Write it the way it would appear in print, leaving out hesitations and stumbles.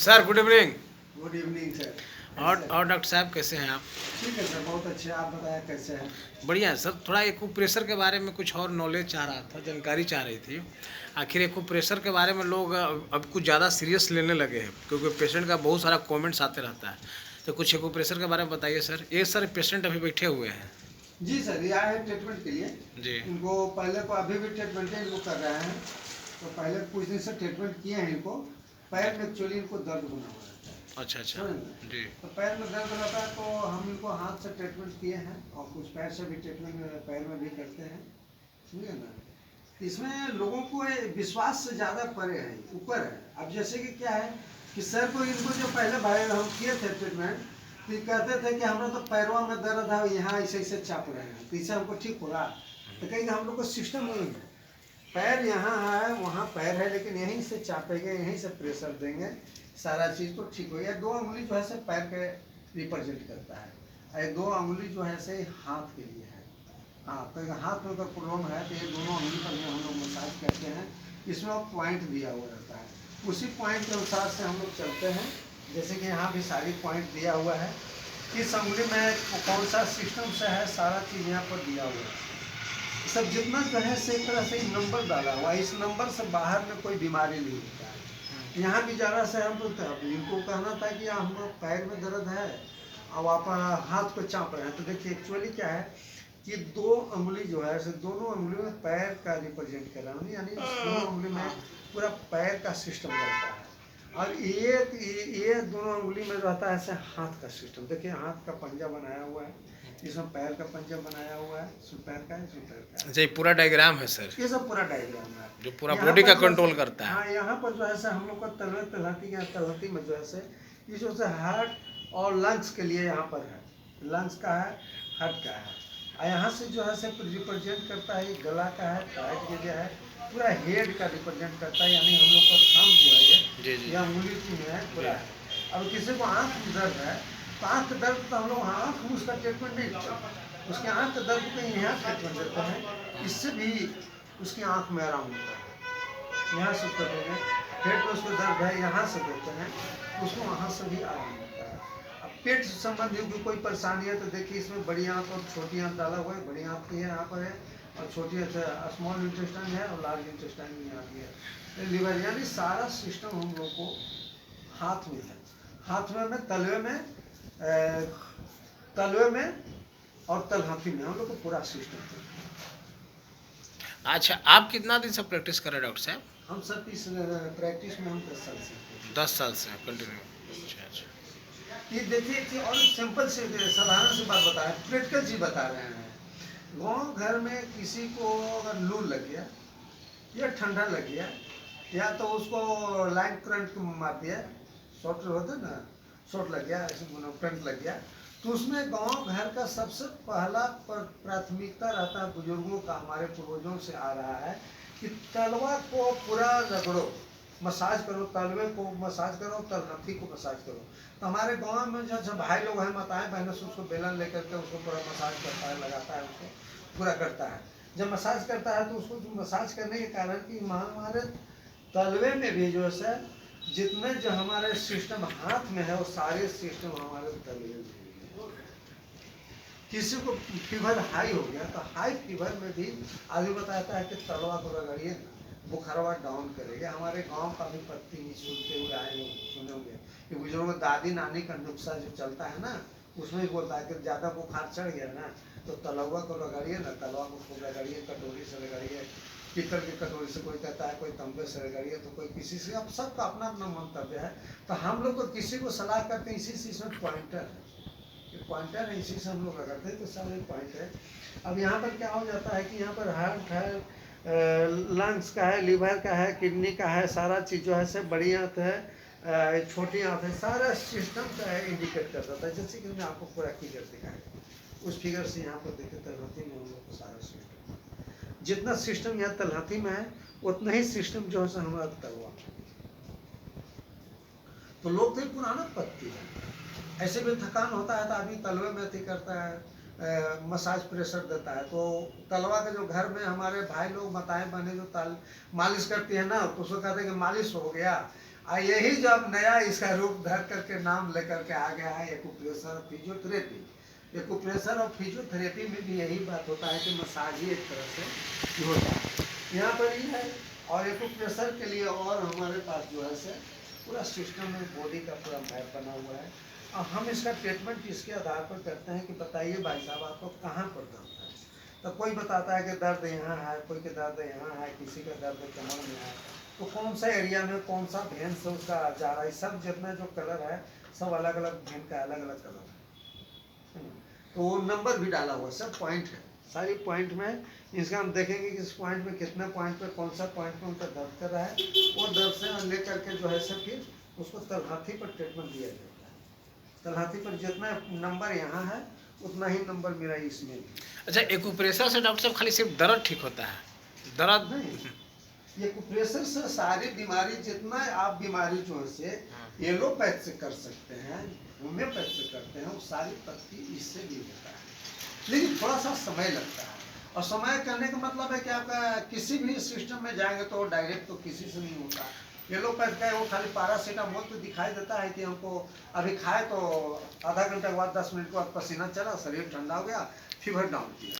Sir good evening. Good evening sir. और doctor साहब कैसे हैं आप? ठीक है सर, बहुत अच्छे। आप बताया कैसे हैं? बढ़िया है सर। थोड़ा एक्यूप्रेशर के बारे में कुछ और नॉलेज चाह रहा था, जानकारी चाह रही थी। आखिर एक्यूप्रेशर के बारे में लोग अब कुछ ज़्यादा सीरियस लेने लगे हैं, क्योंकि पेशेंट का बहुत सारा कमेंट्स आते रहता है। तो कुछ एक्यूप्रेशर के बारे में बताइए सर। ये सर पेशेंट अभी बैठे हुए हैं। जी सर, ये आए हैं ट्रीटमेंट के लिए। जी। इनको पहले को अभी भी ट्रीटमेंट है, इनको कर रहे हैं। तो पहले कुछ दिन से ट्रीटमेंट किए हैं इनको। पैर में एक्चुअली इनको दर्द बना हुआ रहता है। अच्छा अच्छा। समझ में? जी तो पैर में दर्द रहता है तो हम इनको हाथ से ट्रीटमेंट किए हैं और कुछ पैर से भी ट्रीटमेंट पैर में भी करते हैं। समझे ना? इसमें लोगों को ये विश्वास से ज़्यादा परे है, ऊपर है। अब जैसे कि क्या है कि सर को इनको जो पहले भाई हम किए थे ट्रीटमेंट, तो ये कहते थे कि हमरा तो पैरों में दर्द है, यहाँ ऐसे ऐसे चाप रहे हैं, तो इससे हमको ठीक हो रहा। तो कहेंगे हम लोग को सिस्टम नहीं है, पैर यहाँ है वहाँ पैर है, लेकिन यहीं से चापेंगे, यहीं से प्रेशर देंगे, सारा चीज़ तो ठीक हो गया। दो उंगली जो है से पैर के रिप्रेजेंट करता है, और दो उंगली जो है से हाथ के लिए है। हाँ, तो हाथ में अगर प्रॉब्लम है तो ये दोनों उंगली पर हम लोग मसाज करते हैं। इसमें पॉइंट दिया हुआ रहता है, उसी पॉइंट के अनुसार से हम लोग चलते हैं। जैसे कि यहाँ भी सारी पॉइंट दिया हुआ है, किस उंगली में कौन सा सिस्टम से है, सारा चीज़ यहाँ पर दिया हुआ है। सब जितना जो है से एक तरह से नंबर डाला हुआ है, इस नंबर से बाहर में कोई बीमारी नहीं होता है। यहाँ भी ज़रा से हम लोग इनको कहना था कि हम लोग पैर में दर्द है, अब आप हाथ को चाप रहे हैं। तो देखिए एक्चुअली क्या है कि दो उंगली जो है से दोनों उंगलियों में पैर का रिप्रेजेंट कर रहा हूँ, यानी दोनों उंगली में पूरा पैर का सिस्टम रहता है। और ये दोनों उंगली में रहता है ऐसे हाथ का सिस्टम। देखिए हाथ का पंजा बनाया हुआ है, इसमें पैर का पंजा बनाया हुआ है, इसमें पैर का है, इसमें पैर का है। अच्छा, ये पूरा डायग्राम है सर, ये सब पूरा डायग्राम है जो पूरा यहाँ बॉडी पर का जो कंट्रोल करता है। हाँ, यहाँ पर जो है से हम लोग का तलहटी में जो है से ये जो है हार्ट और लंग्स के लिए यहाँ पर है, लंग्स का है, हार्ट का है। और यहाँ से जो है से रिप्रेजेंट करता है, ये गला का है, टाइट ये जो है पूरा हेड का रिप्रेजेंट करता है, यानी हम लोग का थंब जो है जी जी। ये अंगुली की है पूरा है। अब किसी को आँख में दर्द है तो आँख का दर्द तो हम लोग आँख में उसका ट्रीटमेंट नहीं करते, उसके आँख का दर्द को यहाँ ट्रीटमेंट देते हैं, इससे भी उसकी आँख में आराम होता है। यहाँ से कर देंगे, पेट में उसको दर्द है यहाँ से देते हैं, उसको वहाँ से भी आराम होता है। अब पेट से संबंधित कोई परेशानी है तो देखिए इसमें बड़ी आँख और छोटी आँख डाला हुआ है। बड़ी आँख की है यहाँ पर है, और छोटी स्मॉल इंटेस्टाइन है, और लार्ज इंटेस्टाइन भी यहाँ की है। लिवर यानी सारा सिस्टम हम लोग को हाथ में है। हाथ में तलवे में और तलहथी में हम लोग को पूरा सिस्टम है। अच्छा, आप कितना दिन से प्रैक्टिस कर रहे हैं डॉक्टर साहब? हम सब इस प्रैक्टिस में हम 10 साल से हैं। 10 साल से कंटिन्यू। अच्छा अच्छा। ये देखिए कि और सिंपल से साधारण सी बात बता रहे हैं, प्रैक्टिकल चीज बता रहे हैं। गाँव घर में किसी को अगर लू लग गया या ठंडा लग गया, या तो उसको लाइन करंट मार दिया, शॉर्ट होता है ना, शॉर्ट लग गया, करंट लग गया, तो उसमें गांव घर का सबसे पहला प्राथमिकता रहता है बुजुर्गों का, हमारे पूर्वजों से आ रहा है कि तलवा को पूरा रगड़ो, मसाज करो, तलवे को मसाज करो, तलहथी को मसाज करो। तो हमारे गांव में जो भाई लोग हैं, माताएं बहनों से उसको बेलन लेकर के उसको पूरा मसाज करता है, लगाता है, उसको पूरा करता है। जब मसाज करता है तो उसको मसाज करने के कारण कि हमारे तलवे में भी जो है जितने जो हमारे सिस्टम हाथ में है वो सारे सिस्टम हमारे तलवे में है। किसी को फीवर हाई हो गया तो हाई फीवर में भी आदमी बताता है कि तलवा को रगड़िए, बुखारवा डाउन करेगा। हमारे गांव का भी पत्ती सुनते हुए आए सुने होंगे कि बुजुर्ग दादी नानी का नुस्खा जो चलता है ना, उसमें भी बोलता है कि ज़्यादा बुखार चढ़ गया ना तो तलवा को रगड़िए ना, तलवा को खूब रगड़िए, कटोरी से रगड़िए, पीतल की कटोरी से कोई कहता है, कोई तंबे से रगड़िए, तो कोई किसी से। अब सबका अपना अपना मंतव्य है। तो हम लोग तो किसी को सलाह करते हैं, इसी से इसमें पॉइंटर है, ये पॉइंटर है, इसी से हम लोग रगड़ते हैं, तो सब एक पॉइंट है। अब यहाँ पर क्या हो जाता है कि यहाँ पर हार्ट है, लंग्स का है, लीवर का है, किडनी का है, सारा चीज़ जो है से बड़ी आँत है, छोटी आँत है, सारा सिस्टम का है इंडिकेट कर देता है। जैसे कि मैं आपको पूरा फिगर दिखाया, उस फिगर से यहाँ पर देखते तलहथी में हम लोग को सारा सिस्टम, जितना सिस्टम यहाँ तलहथी में है उतना ही सिस्टम जो है हमारा तलवा। तो लोग तो पुराना पत्ती है, ऐसे भी थकान होता है तो आदमी तलवे में अति करता है, मसाज प्रेशर देता है। तो तलवा के जो घर में हमारे भाई लोग बताएं बने जो मालिश करती है ना, तो उसको कहते हैं कि मालिश हो गया। यही जब नया इसका रूप धर करके नाम लेकर के आ गया है एक्यूप्रेशर और फिजियोथेरेपी। एक्यूप्रेशर और फिजियोथेरेपी में भी यही बात होता है कि मसाज ही एक तरह से होता है, यहाँ पर ही है। और एक्यूप्रेशर के लिए और हमारे पास जो है से पूरा सिस्टम में बॉडी का पूरा मैप बना हुआ है, और हम इसका ट्रीटमेंट इसके आधार पर करते हैं कि बताइए भाई साहब आपको कहाँ पर दर्द है। तो कोई बताता है कि दर्द यहाँ है, कोई के दर्द यहाँ है, किसी का दर्द कमर में है, तो कौन सा एरिया में कौन सा भेन से उसका जा रहा है, सब जितना जो कलर है सब अलग अलग भेन का अलग अलग कलर है। तो वो नंबर भी डाला हुआ, सब पॉइंट है, सारी पॉइंट में इसका हम देखेंगे कि इस पॉइंट में कितने पॉइंट पे कौन सा पॉइंट में उनका दर्द कर रहा है, वो दर्द से लेकर के जो है से फिर उसको तलहाथी पर ट्रीटमेंट दिया जाता है। तलहाथी पर जितना नंबर यहाँ है उतना ही नंबर मेरा इसमें भी। अच्छा, एक्यूप्रेशर से डॉक्टर साहब खाली सिर्फ दर्द ठीक होता है? दर्द नहीं, ये एक्यूप्रेशर से सारी बीमारी, जितना आप बीमारी जो है से एलोपैथ से कर सकते हैं, होम्योपैथ से करते हैं, वो सारी पत्ती इससे भी होता है, लेकिन थोड़ा सा समय लगता है। और समय करने का मतलब है कि आपका किसी भी सिस्टम में जाएंगे तो डायरेक्ट तो किसी से नहीं होता। एलोपैथ का है वो खाली पैरासीटामोल तो दिखाई देता है कि हमको अभी खाए तो आधा घंटे के बाद 10 मिनट के बाद पसीना चला, शरीर ठंडा हो गया, फीवर डाउन किया।